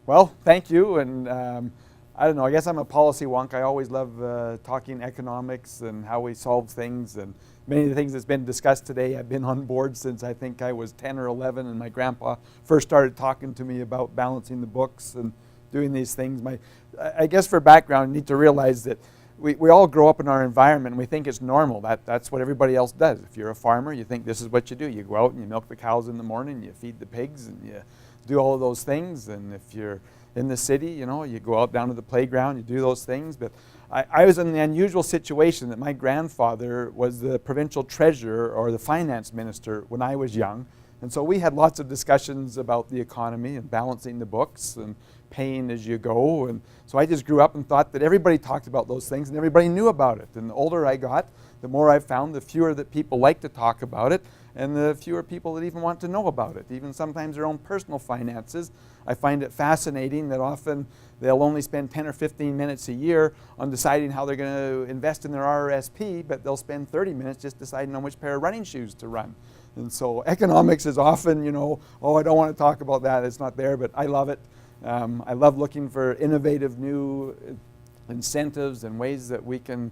Well, thank you, and I don't know, I guess I'm a policy wonk. I always love talking economics and how we solve things, and many of the things that's been discussed today, I've been on board since I think I was 10 or 11, and my grandpa first started talking to me about balancing the books and doing these things. I guess for background, you need to realize that we all grow up in our environment and we think it's normal. That's what everybody else does. If you're a farmer, you think this is what you do. You go out and you milk the cows in the morning, you feed the pigs, and you do all of those things. And if you're in the city, you know, you go out down to the playground, you do those things. But I was in the unusual situation that my grandfather was the provincial treasurer or the finance minister when I was young. And so we had lots of discussions about the economy and balancing the books and paying as you go. And so I just grew up and thought that everybody talked about those things and everybody knew about it. And the older I got, the more I found, the fewer that people like to talk about it, and the fewer people that even want to know about it, even sometimes their own personal finances. I find it fascinating that often they'll only spend 10 or 15 minutes a year on deciding how they're going to invest in their RRSP, but they'll spend 30 minutes just deciding on which pair of running shoes to run. And so economics is often, you know, oh, I don't want to talk about that, it's not there, but I love it. I love looking for innovative new incentives and ways that we can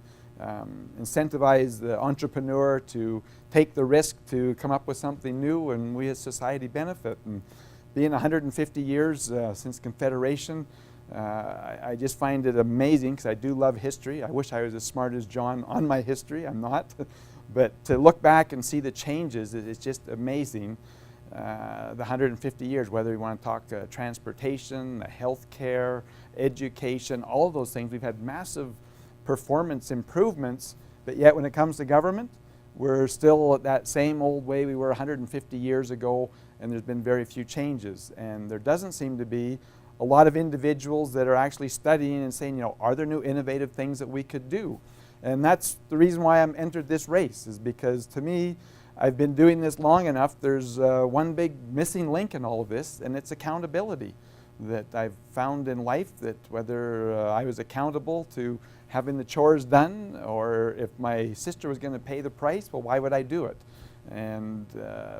incentivize the entrepreneur to take the risk to come up with something new, and we as society benefit. And being 150 years since Confederation, I just find it amazing because I do love history. I wish I was as smart as John on my history. I'm not. But to look back and see the changes, it's just amazing. The 150 years, whether you want to talk transportation, healthcare, education, all of those things, we've had massive performance improvements, but yet when it comes to government, we're still at that same old way we were 150 years ago, and there's been very few changes. And there doesn't seem to be a lot of individuals that are actually studying and saying, you know, are there new innovative things that we could do? And that's the reason why I'm entered this race, is because to me, I've been doing this long enough. There's one big missing link in all of this, and it's accountability. That I've found in life that whether I was accountable to having the chores done, or if my sister was going to pay the price, well, why would I do it? And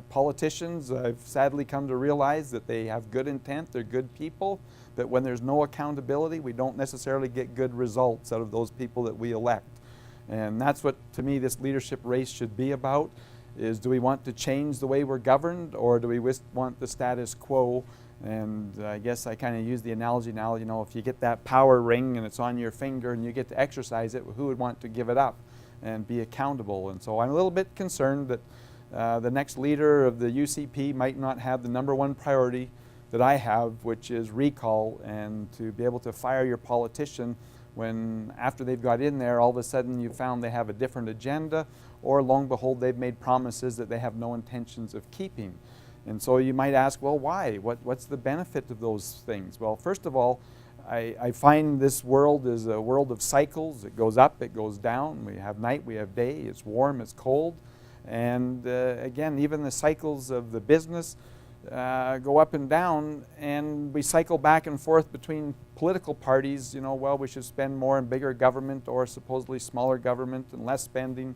politicians, I've sadly come to realize that they have good intent, they're good people, that when there's no accountability, we don't necessarily get good results out of those people that we elect. And that's what, to me, this leadership race should be about, is do we want to change the way we're governed, or do we want the status quo? And I guess I kind of use the analogy now, you know, if you get that power ring and it's on your finger and you get to exercise it, who would want to give it up and be accountable? And so I'm a little bit concerned that the next leader of the UCP might not have the #1 priority that I have, which is recall, and to be able to fire your politician when after they've got in there, all of a sudden you found they have a different agenda, or lo and behold, they've made promises that they have no intentions of keeping. And so you might ask, well, why? What's the benefit of those things? Well, first of all, I find this world is a world of cycles. It goes up, it goes down. We have night, we have day. It's warm, it's cold. And again, even the cycles of the business go up and down, and we cycle back and forth between political parties. You know, well, we should spend more in bigger government, or supposedly smaller government and less spending.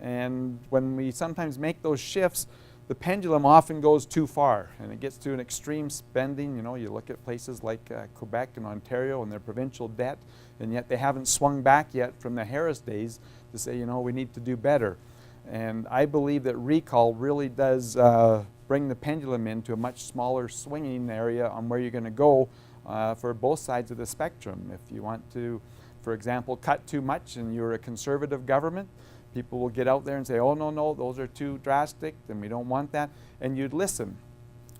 And when we sometimes make those shifts, the pendulum often goes too far, and it gets to an extreme spending. You know, you look at places like Quebec and Ontario and their provincial debt, and yet they haven't swung back yet from the Harris days to say, you know, we need to do better. And I believe that recall really does bring the pendulum into a much smaller swinging area on where you're going to go for both sides of the spectrum. If you want to, for example, cut too much and you're a conservative government, people will get out there and say, oh, no, those are too drastic, and we don't want that, and you'd listen.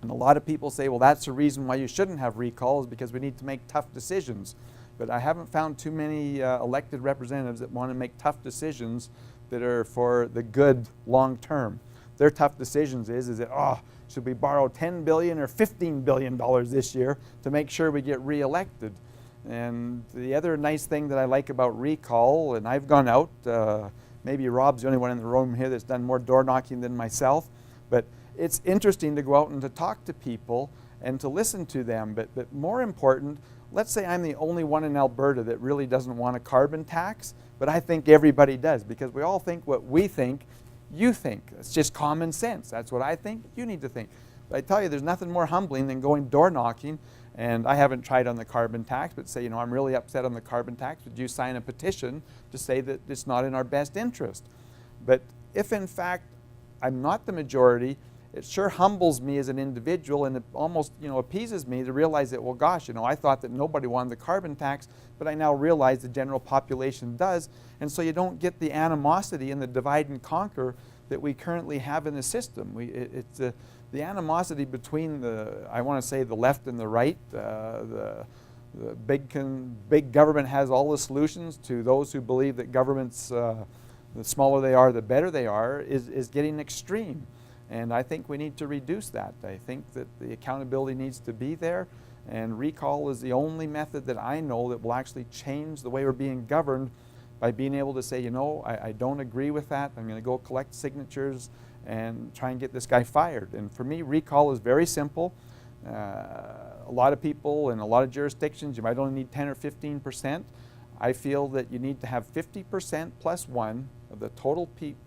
And a lot of people say, well, that's the reason why you shouldn't have recalls, because we need to make tough decisions. But I haven't found too many elected representatives that want to make tough decisions that are for the good long term. Their tough decisions is that, oh, should we borrow $10 billion or $15 billion this year to make sure we get reelected? And the other nice thing that I like about recall, and I've gone out, maybe Rob's the only one in the room here that's done more door knocking than myself, but it's interesting to go out and to talk to people and to listen to them. But more important, let's say I'm the only one in Alberta that really doesn't want a carbon tax, but I think everybody does, because we all think what we think, you think. It's just common sense. That's what I think, you need to think. But I tell you, there's nothing more humbling than going door knocking And I haven't tried on the carbon tax, but say, I'm really upset on the carbon tax. Would you sign a petition to say that it's not in our best interest? But if in fact I'm not the majority, it sure humbles me as an individual, and it almost appeases me to realize that, well, gosh, I thought that nobody wanted the carbon tax, but I now realize the general population does. And so you don't get the animosity and the divide and conquer that we currently have in the system. It's the animosity between I want to say the left and the right, the big government has all the solutions, to those who believe that governments, the smaller they are, the better they are, is getting extreme. And I think we need to reduce that. I think that the accountability needs to be there, and recall is the only method that I know that will actually change the way we're being governed, by being able to say, I don't agree with that. I'm going to go collect signatures and try and get this guy fired. And for me, recall is very simple. A lot of people in a lot of jurisdictions, you might only need 10 or 15%. I feel that you need to have 50% plus 1 of the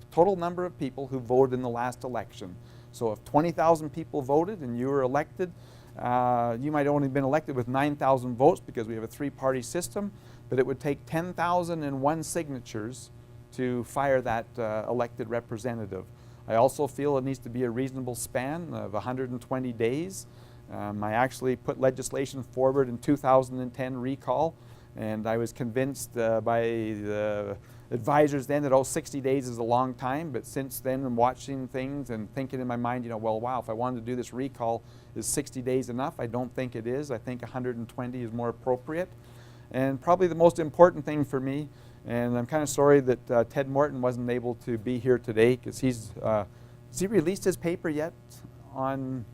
total number of people who voted in the last election. So if 20,000 people voted and you were elected, you might only have been elected with 9,000 votes because we have a 3-party system, but it would take 10,001 signatures to fire that elected representative. I also feel it needs to be a reasonable span of 120 days. I actually put legislation forward in 2010 recall, and I was convinced by the advisors then that 60 days is a long time, but since then I'm watching things and thinking in my mind, well, wow, if I wanted to do this recall, is 60 days enough? I don't think it is. I think 120 is more appropriate. And probably the most important thing for me, and I'm kind of sorry that Ted Morton wasn't able to be here today, because has he released his paper yet on,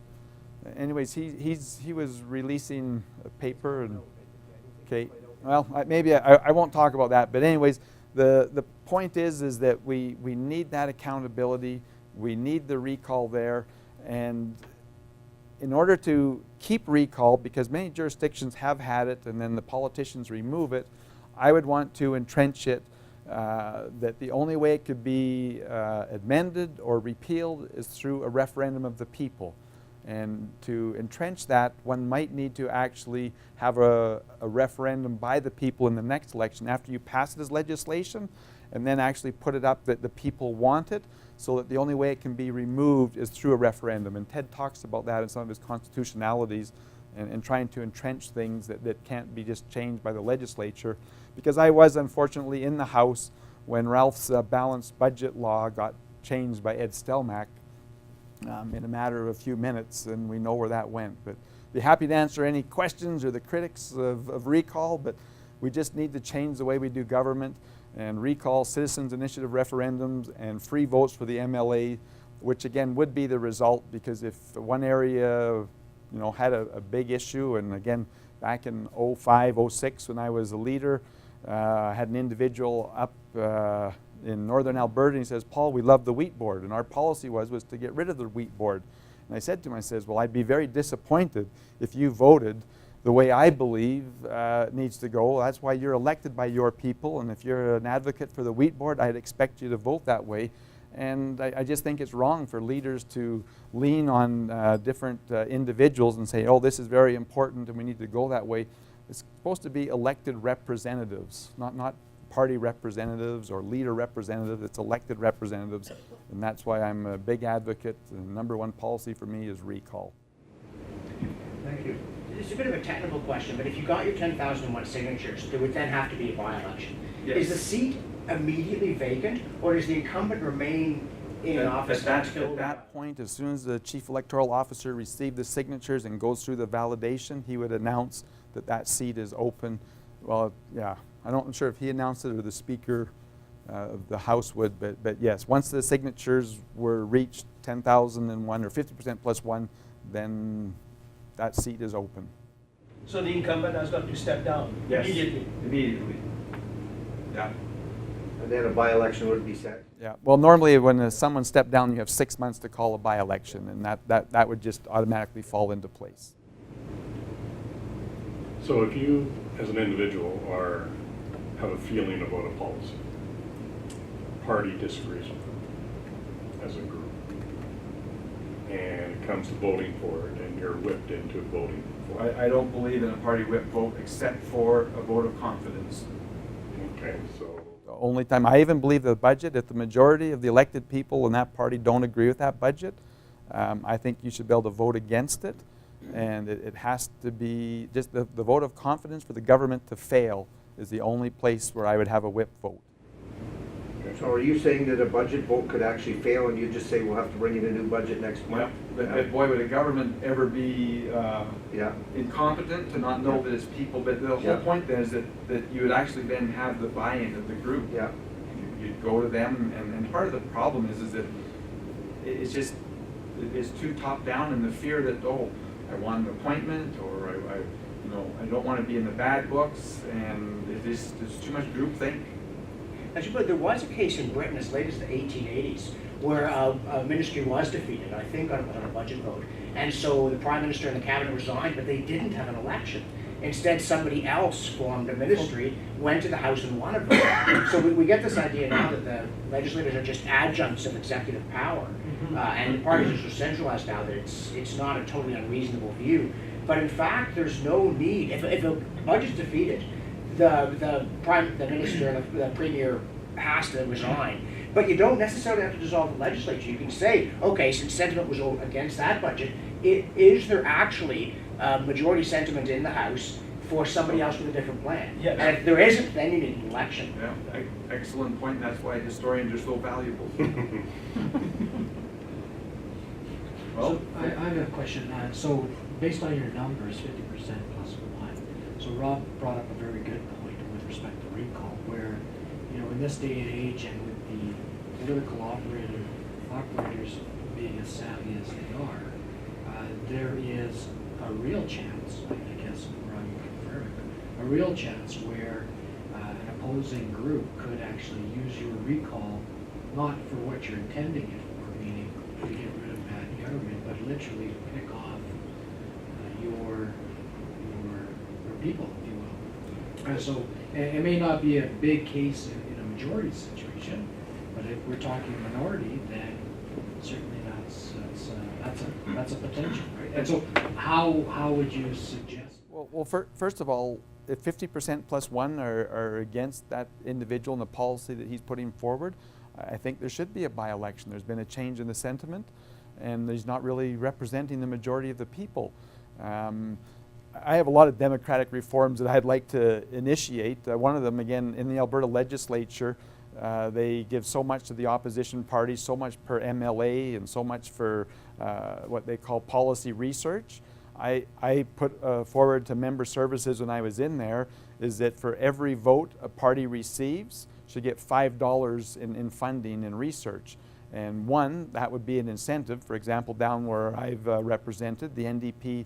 anyways, he was releasing a paper, and okay, well, maybe I won't talk about that, but anyways, the point is that we need that accountability, we need the recall there, and in order to keep recall, because many jurisdictions have had it and then the politicians remove it, I would want to entrench it, that the only way it could be amended or repealed is through a referendum of the people. And to entrench that, one might need to actually have a referendum by the people in the next election after you pass it as legislation, and then actually put it up that the people want it, so that the only way it can be removed is through a referendum. And Ted talks about that in some of his constitutionalities, and trying to entrench things that can't be just changed by the legislature. Because I was unfortunately in the House when Ralph's balanced budget law got changed by Ed Stelmach in a matter of a few minutes, and we know where that went. But be happy to answer any questions or the critics of recall, but we just need to change the way we do government, and recall citizens initiative referendums and free votes for the MLA, which again would be the result, because if one area had a big issue, and again back in 05, 06 when I was a leader, I had an individual up in northern Alberta, and he says, Paul, we love the wheat board, and our policy was to get rid of the wheat board. And I said to him, I says, well, I'd be very disappointed if you voted the way I believe it needs to go. That's why you're elected by your people, and if you're an advocate for the wheat board, I'd expect you to vote that way. And I just think it's wrong for leaders to lean on different individuals and say, oh, this is very important and we need to go that way. It's supposed to be elected representatives, not party representatives or leader representatives. It's elected representatives, and that's why I'm a big advocate. The #1 policy for me is recall. Thank you. This is a bit of a technical question, but if you got your 10,001 signatures, there would then have to be a by-election. Yes. Is the seat immediately vacant, or does the incumbent remain in office? At that point, as soon as the chief electoral officer received the signatures and goes through the validation, he would announce that that seat is open. Well, yeah, I'm sure if he announced it or the Speaker of the House would, but yes, once the signatures were reached 10,001 or 50% plus 1, then that seat is open. So the incumbent has got to step down immediately? Immediately. Yeah. And then a by-election would be set? Yeah. Well, normally when someone stepped down, you have 6 months to call a by-election, and that would just automatically fall into place. So if you, as an individual, have a feeling about a policy, party disagrees with it as a group, and it comes to voting for it, and you're whipped into voting for it. I don't believe in a party whip vote except for a vote of confidence. Okay, so, The only time, I even believe the budget, if the majority of the elected people in that party don't agree with that budget, I think you should be able to vote against it. And it has to be, just the vote of confidence for the government to fail is the only place where I would have a whip vote. So are you saying that a budget vote could actually fail and you just say we'll have to bring in a new budget next month? But boy, would a government ever be Yeah. incompetent to not know that it's people. But the whole Yeah. point then is that you would actually then have the buy-in of the group. Yeah. You'd go to them, and part of the problem is that it's just, it's too top-down, and the fear that, oh, I want an appointment, or I don't want to be in the bad books, and there's too much groupthink. Actually, but there was a case in Britain as late as the 1880s where a ministry was defeated, I think on a budget vote. And so the Prime Minister and the Cabinet resigned, but they didn't have an election. Instead, somebody else formed a ministry, went to the House and won a vote. So we get this idea now that the legislators are just adjuncts of executive power. And the parties are so centralized now that it's not a totally unreasonable view. But in fact, there's no need. If a budget's defeated, the minister, the premier has to resign. But you don't necessarily have to dissolve the legislature. You can say, okay, since sentiment was against that budget, is there actually majority sentiment in the House for somebody else with a different plan? Yes. And if there isn't, then you need an election. Yeah, excellent point. That's why historians are so valuable. So I have a question. So based on your numbers, 50% plus one. So Rob brought up a very good point with respect to recall, where, in this day and age, and with the political operators being as savvy as they are, there is a real chance, I guess, Rob, you confirm it, but a real chance where an opposing group could actually use your recall not for what you're intending it for, meaning to get rid of bad government, but literally to pick off your people, if you will. And so it may not be a big case in a majority situation, but if we're talking minority, then certainly that's a potential, right? And so how would you suggest? Well, first of all, if 50% plus one are against that individual and the policy that he's putting forward, I think there should be a by-election. There's been a change in the sentiment, and he's not really representing the majority of the people. I have a lot of democratic reforms that I'd like to initiate. One of them, again, in the Alberta legislature, they give so much to the opposition parties, so much per MLA, and so much for what they call policy research. I put forward to member services when I was in there is that for every vote a party receives, should get $5 in funding and research. And one, that would be an incentive. For example, down where I've represented, the NDP,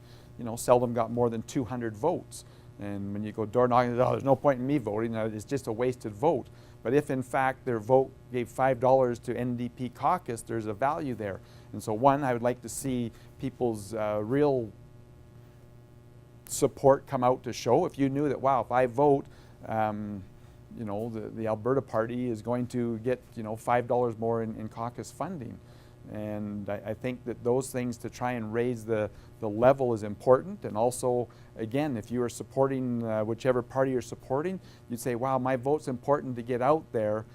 seldom got more than 200 votes. And when you go door knocking, oh, there's no point in me voting, it's just a wasted vote. But if in fact their vote gave $5 to NDP caucus, there's a value there. And so one, I would like to see people's real support come out to show. If you knew that, wow, if I vote, the Alberta Party is going to get $5 more in caucus funding. And I think that those things to try and raise the level is important. And also, again, if you are supporting whichever party you're supporting, you'd say, wow, my vote's important to get out there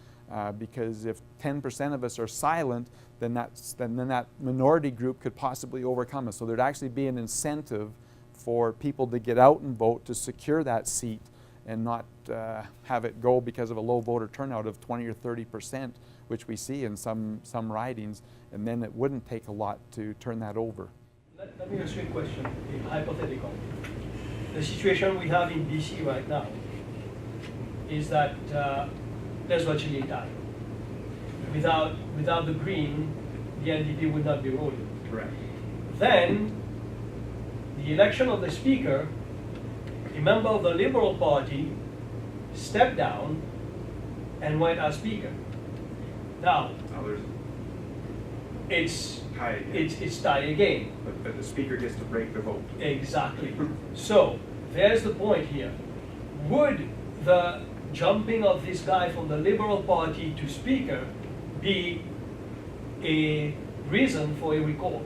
because if 10% of us are silent, then that minority group could possibly overcome us. So there'd actually be an incentive for people to get out and vote to secure that seat and not have it go because of a low voter turnout of 20 or 30%, which we see in some ridings, and then it wouldn't take a lot to turn that over. Let me ask you a question, a hypothetical. The situation we have in BC right now is that there's virtually a tie. Without the Green, the NDP would not be ruling. Correct. Then, the election of the Speaker, a member of the Liberal Party stepped down and went as Speaker. Now, it's tie again. But the Speaker gets to break the vote. Exactly. So, there's the point here. Would the jumping of this guy from the Liberal Party to Speaker be a reason for a recall?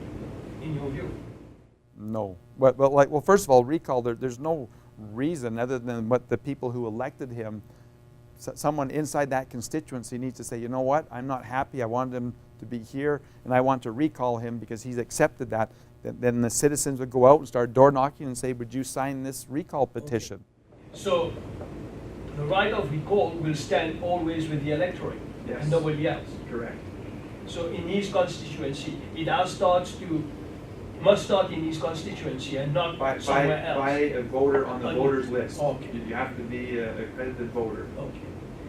in your view? No. But like, well, first of all, recall, there's no reason other than what the people who elected him, someone inside that constituency needs to say, you know what, I'm not happy, I want him to be here, and I want to recall him because he's accepted that. Then the citizens would go out and start door knocking and say, would you sign this recall petition? Okay. So the right of recall will stand always with the electorate and nobody else. Correct. So in his constituency, it must start in his constituency and not somewhere else. By a voter on the voters list. Okay. You have to be an accredited voter. Okay.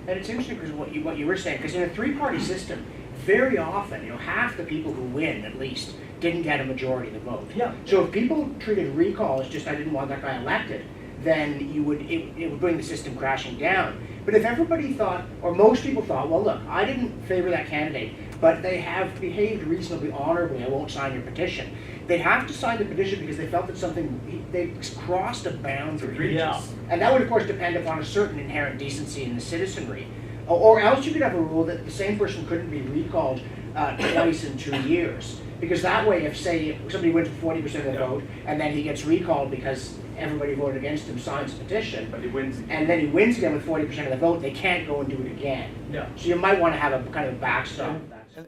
And it's interesting because what you were saying, because in a three-party system, very often, half the people who win, at least, didn't get a majority of the vote. Yeah. So if people treated recall as just, I didn't want that guy elected, then it would bring the system crashing down. But if everybody thought, or most people thought, well, look, I didn't favor that candidate, but they have behaved reasonably honorably, I won't sign your petition. They'd have to sign the petition because they felt that they crossed a boundary. Yeah. And that would, of course, depend upon a certain inherent decency in the citizenry. Or else you could have a rule that the same person couldn't be recalled twice in 2 years. Because that way, if, say, somebody wins with 40% of the vote, and then he gets recalled because everybody voted against him, signs a petition, But he wins again. and then he wins again with 40% of the vote, they can't go and do it again. Yeah. So you might want to have a kind of backstop.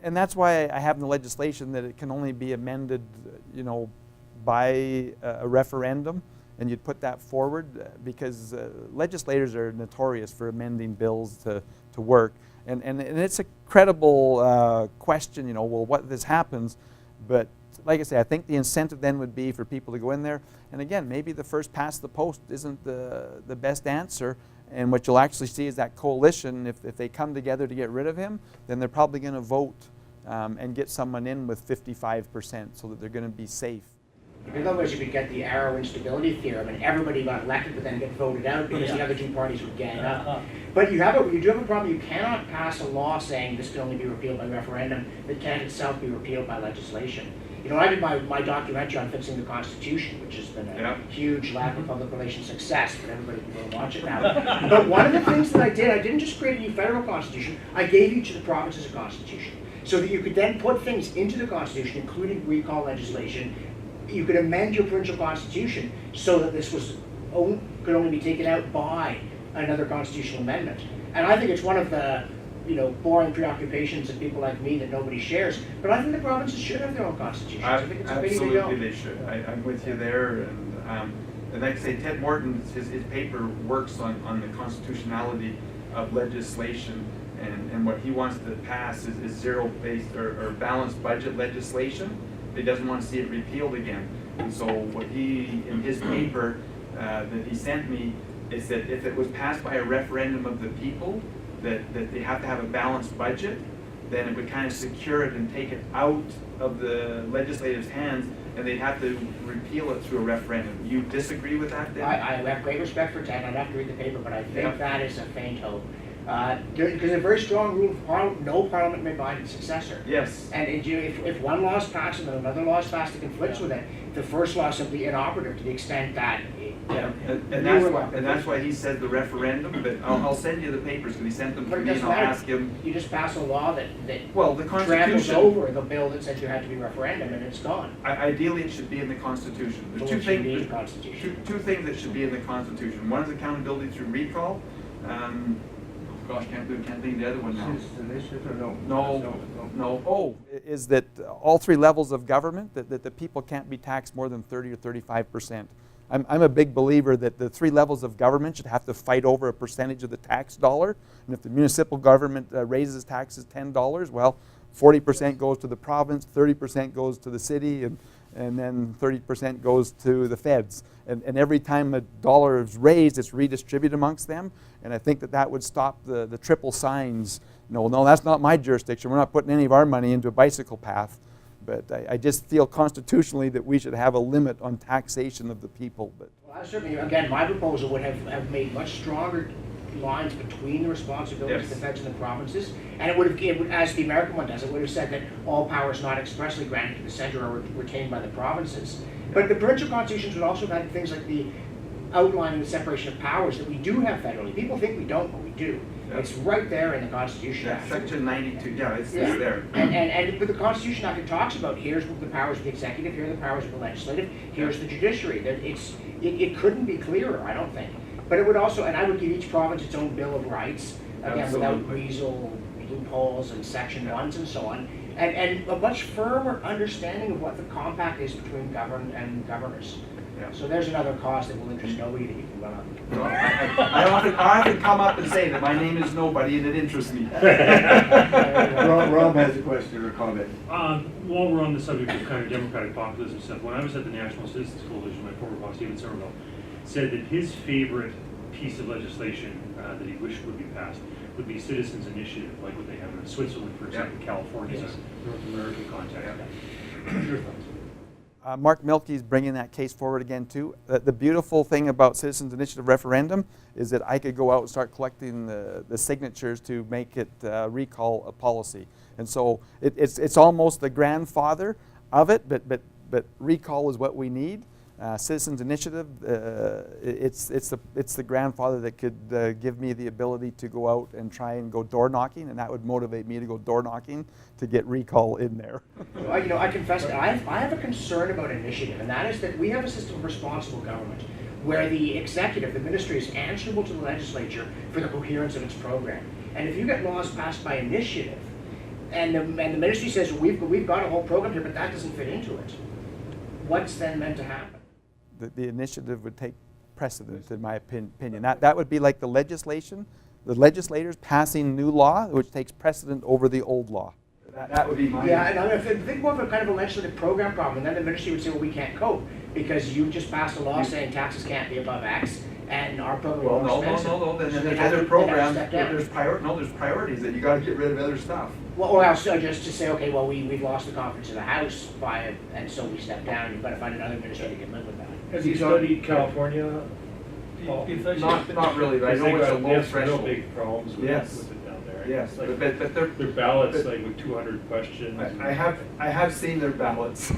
And that's why I have in the legislation that it can only be amended, by a referendum, and you'd put that forward because legislators are notorious for amending bills to work. And it's a credible question, well, what if this happens? But like I say, I think the incentive then would be for people to go in there. And again, maybe the first past the post isn't the best answer. And what you'll actually see is that coalition, if they come together to get rid of him, then they're probably going to vote and get someone in with 55% so that they're going to be safe. In other words, you could get the arrow instability theorem, and everybody got elected but then get voted out because the other two parties would gang up. But you do have a problem. You cannot pass a law saying this can only be repealed by referendum that can't itself be repealed by legislation. I did my documentary on fixing the Constitution, which has been a huge lack of public relations success, but everybody can go and watch it now. But one of the things that I didn't just create a new federal constitution, I gave each of the provinces a constitution. So that you could then put things into the Constitution, including recall legislation. You could amend your provincial constitution so that this could only be taken out by another constitutional amendment. And I think it's one of the boring preoccupations of people like me that nobody shares. But I think the provinces should have their own constitutions. I think it's a pity they don't. Absolutely, they should. I'm with you there. And like I say, Ted Morton, his paper works on the constitutionality of legislation. And what he wants to pass is zero-based or balanced budget legislation. He doesn't want to see it repealed again. And so what in his paper that he sent me, is that if it was passed by a referendum of the people, that they have to have a balanced budget, then it would kind of secure it and take it out of the legislative's hands, and they'd have to repeal it through a referendum. You disagree with that, then? I have great respect for Ted. I'd have to read the paper, but I think that is a faint hope. Because a very strong rule of Parliament, no Parliament may bind its successor. Yes. And if one law is passed and another law is passed that conflicts with it, the first law is simply inoperative to the extent that. And that's why he said the referendum. But I'll send you the papers because he sent them to me, and I'll ask him. You just pass a law that the tramples over the bill that said you had to be referendum, and it's gone. Ideally, it should be in the Constitution. There's two things that should be in the Constitution. One is accountability through recall. Can't think of the other one now. No. Oh, is that all three levels of government, that the people can't be taxed more than 30 or 35%. I'm a big believer that the three levels of government should have to fight over a percentage of the tax dollar. And if the municipal government raises taxes $10, well, 40% goes to the province, 30% goes to the city, and then 30% goes to the feds. And every time a dollar is raised, it's redistributed amongst them. And I think that would stop the triple signs. No, that's not my jurisdiction. We're not putting any of our money into a bicycle path. But I just feel constitutionally that we should have a limit on taxation of the people. But well, certainly, again, my proposal would have made much stronger lines between the responsibilities of the feds and the provinces, and it would have, as the American one does, it would have said that all powers not expressly granted to the center are retained by the provinces. But the provincial constitutions would also have had things like the outlining the separation of powers that we do have federally. People think we don't, but we do. Yeah. It's right there in the Constitution. Yeah, actually. Section 92, yeah, it's Yeah. there. But the Constitution actually talks about here's the powers of the executive, here are the powers of the legislative, here's the judiciary. It couldn't be clearer, I don't think. But it would also, and I would give each province its own Bill of Rights, again, without Absolutely. weasel loopholes and section 1s and so on, and a much firmer understanding of what the compact is between governed and governors. Yeah. So there's another cause that will interest nobody that you can run up. So I often come up and say that my name is nobody and it interests me. Rob has a question or comment. While we're on the subject of kind of democratic populism stuff, when I was at the National Citizens Coalition, my former boss, David Somerville, said that his favorite piece of legislation that he wished would be passed would be citizens' initiative, like what they have in Switzerland, for example. California is a North American context. Your thoughts? Mark Milke's bringing that case forward again too. The beautiful thing about Citizens Initiative referendum is that I could go out and start collecting the signatures to make it recall a policy. And so it's almost the grandfather of it, but recall is what we need. Citizens Initiative, it's the grandfather that could give me the ability to go out and try and go door knocking, and that would motivate me to go door knocking to get recall in there. I confess that I have a concern about initiative, and that is that we have a system of responsible government where the executive, the ministry, is answerable to the legislature for the coherence of its program. And if you get laws passed by initiative, and the ministry says, we've got a whole program here, but that doesn't fit into it, what's then meant to happen? The initiative would take precedent, in my opinion. That would be like the legislation, the legislators passing new law, which takes precedent over the old law. That would be my... Yeah, and I think more of a kind of a legislative program problem, and then the ministry would say, well, we can't cope, because you just passed a law saying taxes can't be above X, and our program is Well, more expensive. no, then So there's they have other to programs, step down. there's priorities that you gotta get rid of other stuff. Well, or else just to say, okay, well, we've lost the confidence of the House and so we step down, you've got to find another ministry that can live with that. Has he studied California? Not really, but I know it's a low threshold. Real big problems with Yes. it down there. Yes, Like, but they're... their ballots, but- like with 200 questions. I have seen their ballots.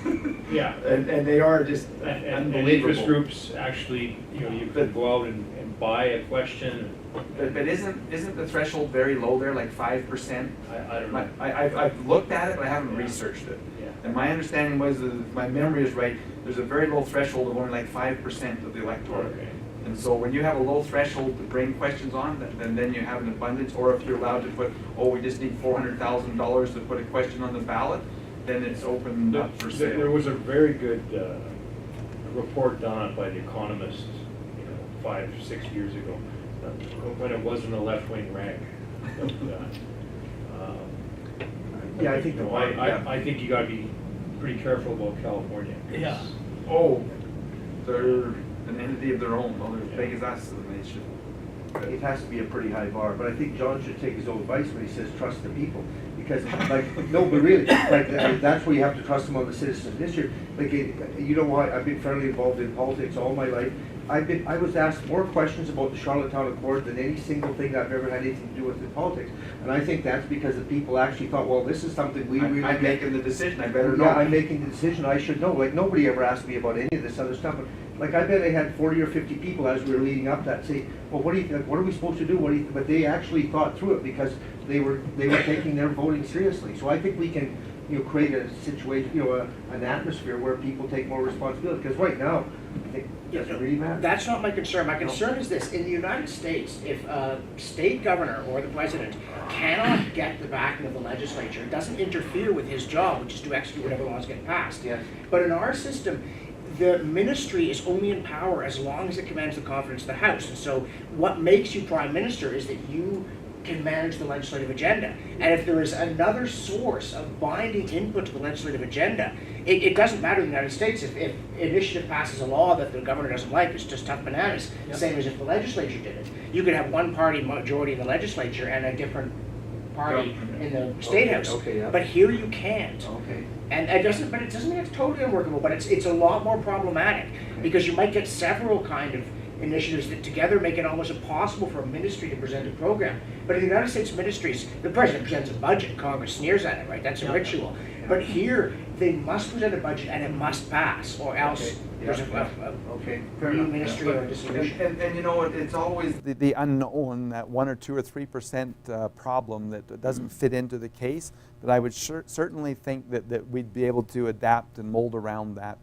Yeah. And they are just And unbelievable. interest groups actually, you could go out and buy a question. But isn't the threshold very low there, like 5%? I don't know. I've looked at it, but I haven't researched it. Yeah. And my understanding was, that if my memory is right, there's a very low threshold of only like 5% of the electorate. Okay. And so when you have a low threshold to bring questions on, then you have an abundance, or if you're allowed to put, we just need $400,000 to put a question on the ballot, then it's open up for There sale. was a very good report done by The Economist, 5-6 years ago, when it wasn't a left-wing rank. But, Yeah, I think the one- I think you gotta be pretty careful about California. 'Cause Yeah. Oh, they're an entity of their own, well, they're as big as us, and they should. It has to be a pretty high bar, but I think John should take his own advice when he says trust the people. Because no, but really, that's where you have to trust them on the citizens initiative. You know why, I've been fairly involved in politics all my life. I was asked more questions about the Charlottetown Accord than any single thing I've ever had anything to do with in politics. And I think that's because the people actually thought, well, this is something we really... I'm making the decision, I better know. Yeah, I'm making the decision, I should know. Nobody ever asked me about any of this other stuff. But I bet I had 40 or 50 people as we were leading up that say, well, what are we supposed to do? But they actually thought through it because they were taking their voting seriously. So I think we can create a situation, an atmosphere where people take more responsibility. Because right now, I think it doesn't really matter. That's not my concern. My concern is this. In the United States, if a state governor or the president cannot get the backing of the legislature, it doesn't interfere with his job, which is to execute whatever laws get passed. Yes. But in our system, the ministry is only in power as long as it commands the confidence of the House. And so what makes you prime minister is that you can manage the legislative agenda. And if there is another source of binding input to the legislative agenda, it doesn't matter in the United States. If initiative passes a law that the governor doesn't like, it's just tough bananas. Yep. Same as if the legislature did it. You could have one party majority in the legislature and a different party in the state house. Okay, yeah. But here you can't. Okay. And it doesn't mean it's totally unworkable, but it's a lot more problematic because you might get several kind of initiatives that together make it almost impossible for a ministry to present a program. But in the United States ministries, the president presents a budget, Congress sneers at it, right? That's a ritual. But here, they must present a budget and it must pass, or else Okay, there's yeah, a Okay, fair enough. ministry or a dissolution. And you know what, it's always, The unknown, that 1 or 2 or 3% problem that doesn't fit into the case, but I would certainly think that we'd be able to adapt and mold around that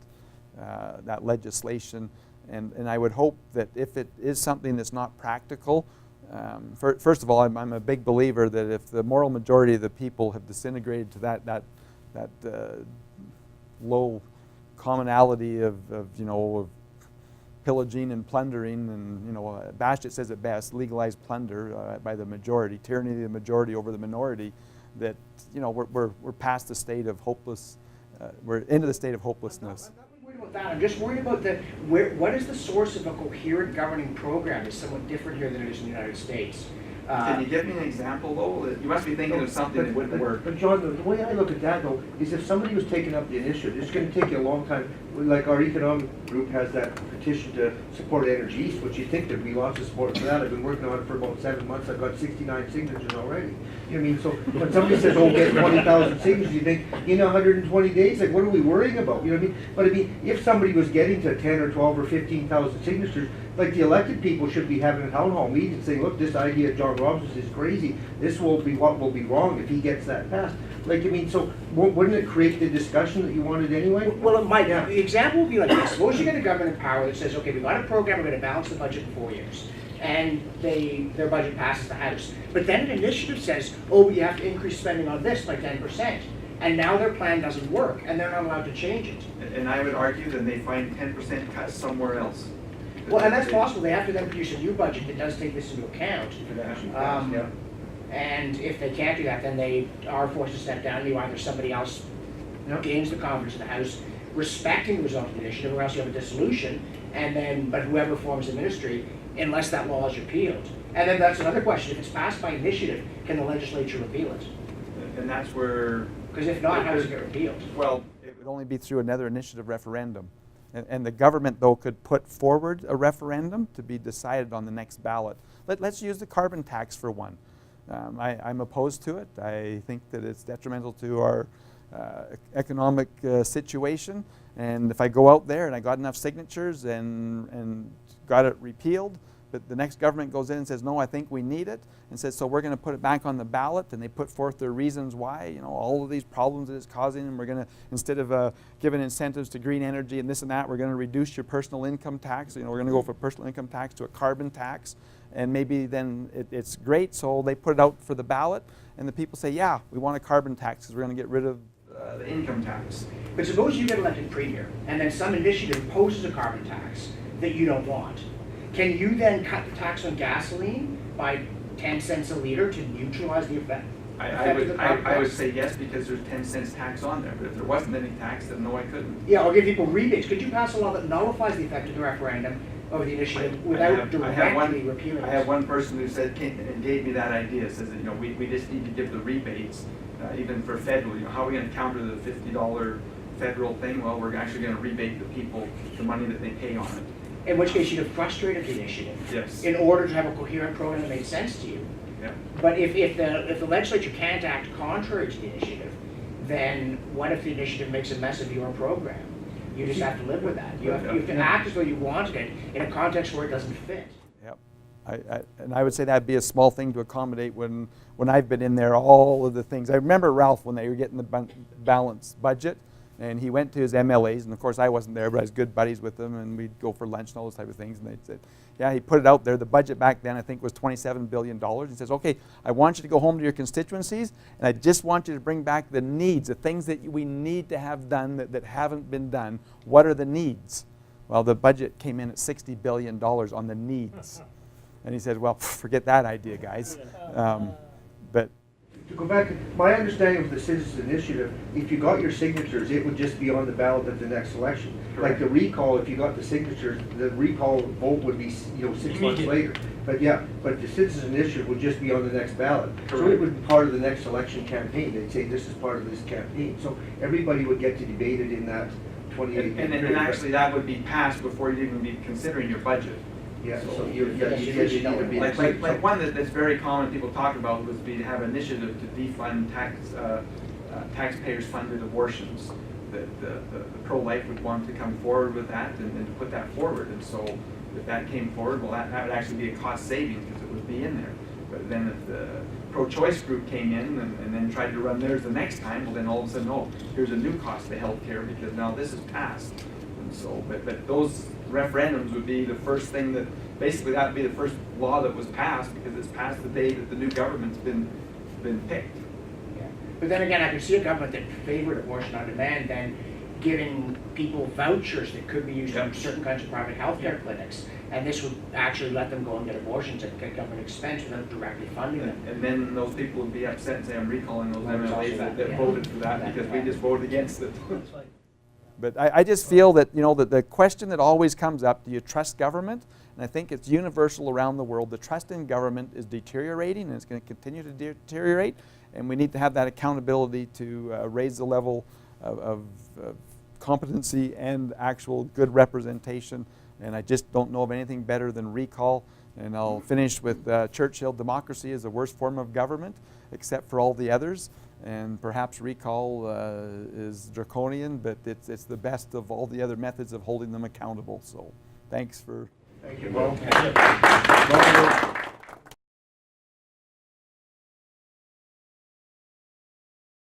legislation. And I would hope that if it is something that's not practical, first of all, I'm a big believer that if the moral majority of the people have disintegrated to that low commonality of pillaging and plundering, and Bastiat says it best, legalized plunder by the majority, tyranny of the majority over the minority, that we're past the state of hopeless, we're into the state of hopelessness. I'm not worried about that. I'm just worried about what is the source of a coherent governing program is somewhat different here than it is in the United States. can you give me an example though? You must be thinking of something that wouldn't work. But John, the way I look at that though, is if somebody was taking up the initiative, it's gonna take you a long time. Like our economic group has that petition to support Energy East, which you think there'd be lots of support for that. I've been working on it for about 7 months. I've got 69 signatures already. You know what I mean? So when somebody says, oh, get 20,000 signatures, you think, 120 days, like what are we worrying about? You know what I mean? But I mean, if somebody was getting to 10 or 12 or 15,000 signatures, like the elected people should be having a town hall meeting saying, look, this idea of John Robinson's is crazy. This will be what will be wrong if he gets that passed. Like, I mean, so wouldn't it create the discussion that you wanted anyway? Well, it might. Yeah. The example would be like this. Suppose you get a government power that says, okay, we've got a program, we're going to balance the budget in 4 years. And their budget passes the House. But then an initiative says, oh, you have to increase spending on this by 10%. And now their plan doesn't work, and they're not allowed to change it. And I would argue that they find 10% cuts somewhere else. Well, and that's possible. They have to then produce a new budget that does take this into account. Yeah. And if they can't do that, then they are forced to step down. Either somebody else gains the confidence of the House, respecting the result of the initiative, or else you have a dissolution, but whoever forms the ministry, unless that law is repealed. And then that's another question. If it's passed by initiative, can the legislature repeal it? And that's where... Because if not, how does it get repealed? Well, It would only be through another initiative referendum. And the government, though, could put forward a referendum to be decided on the next ballot. Let's use the carbon tax for one. I'm opposed to it. I think that it's detrimental to our economic situation. And if I go out there and I got enough signatures and got it repealed, but the next government goes in and says, no, I think we need it, and says, so we're going to put it back on the ballot, and they put forth their reasons why, all of these problems that it's causing, and we're going to, instead of giving incentives to green energy and this and that, we're going to reduce your personal income tax. We're going to go from personal income tax to a carbon tax, and maybe then it's great, so they put it out for the ballot, and the people say, yeah, we want a carbon tax because we're going to get rid of the income tax. But suppose you get elected premier, and then some initiative imposes a carbon tax that you don't want. Can you then cut the tax on gasoline by 10 cents a liter to neutralize the effect? I would say yes, because there's 10 cents tax on there, but if there wasn't any tax, then no, I couldn't. Yeah, or give people rebates. Could you pass a law that nullifies the effect of the referendum or the initiative without directly repealing it? I have one person who said, and gave me that idea, says that, we just need to give the rebates, even for federal, how are we going to counter the $50 federal thing? Well, we're actually going to rebate the people the money that they pay on it. In which case you'd have frustrated the initiative. Yes. In order to have a coherent program that made sense to you. Yeah. But if the legislature can't act contrary to the initiative, then what if the initiative makes a mess of your program? You just have to live with that. You have to act as though you wanted it in a context where it doesn't fit. Yep. And I would say that'd be a small thing to accommodate when I've been in there, all of the things. I remember Ralph when they were getting the balanced budget, and he went to his MLAs, and of course I wasn't there, but I was good buddies with them, and we'd go for lunch and all those type of things, and they said, yeah, he put it out there. The budget back then I think was $27 billion. He says, okay, I want you to go home to your constituencies, and I just want you to bring back the needs, the things that we need to have done that haven't been done. What are the needs? Well, the budget came in at $60 billion on the needs. And he said, well, forget that idea, guys. But To go back, my understanding of the citizens initiative, if you got your signatures, it would just be on the ballot at the next election. Like the recall, if you got the signatures, the recall vote would be 6 months later. But the citizens initiative would just be on the next ballot. So it would be part of the next election campaign. They'd say this is part of this campaign. So everybody would get to debate it in that 28 And actually that would be passed before you'd even be considering your budget. Yeah, so you need to be. Like one that's very common people talk about would be to have an initiative to defund taxpayers funded abortions, that the pro-life would want to come forward with that and to put that forward. And so if that came forward, well, that would actually be a cost savings because it would be in there. But then if the pro-choice group came in and then tried to run theirs the next time, well, then all of a sudden, oh, here's a new cost to healthcare because now this is passed. And so, but those referendums would be the first thing that, basically that would be the first law that was passed because it's passed the day that the new government's been picked. Yeah. But then again, I could see a government that favored abortion on demand then giving people vouchers that could be used on certain kinds of private healthcare clinics. And this would actually let them go and get abortions at government expense without directly funding them. And then those people would be upset and say, I'm recalling those Well, there's MLAs also that that, yeah. voted for that because we just voted against it. But I just feel that, you know, that the question that always comes up, do you trust government? And I think it's universal around the world. The trust in government is deteriorating and it's going to continue to deteriorate. And we need to have that accountability to raise the level of competency and actual good representation. And I just don't know of anything better than recall. And I'll finish with Churchill, democracy is the worst form of government except for all the others. And perhaps recall is draconian, but it's the best of all the other methods of holding them accountable. So thanks for... Thank you, Paul. Yeah.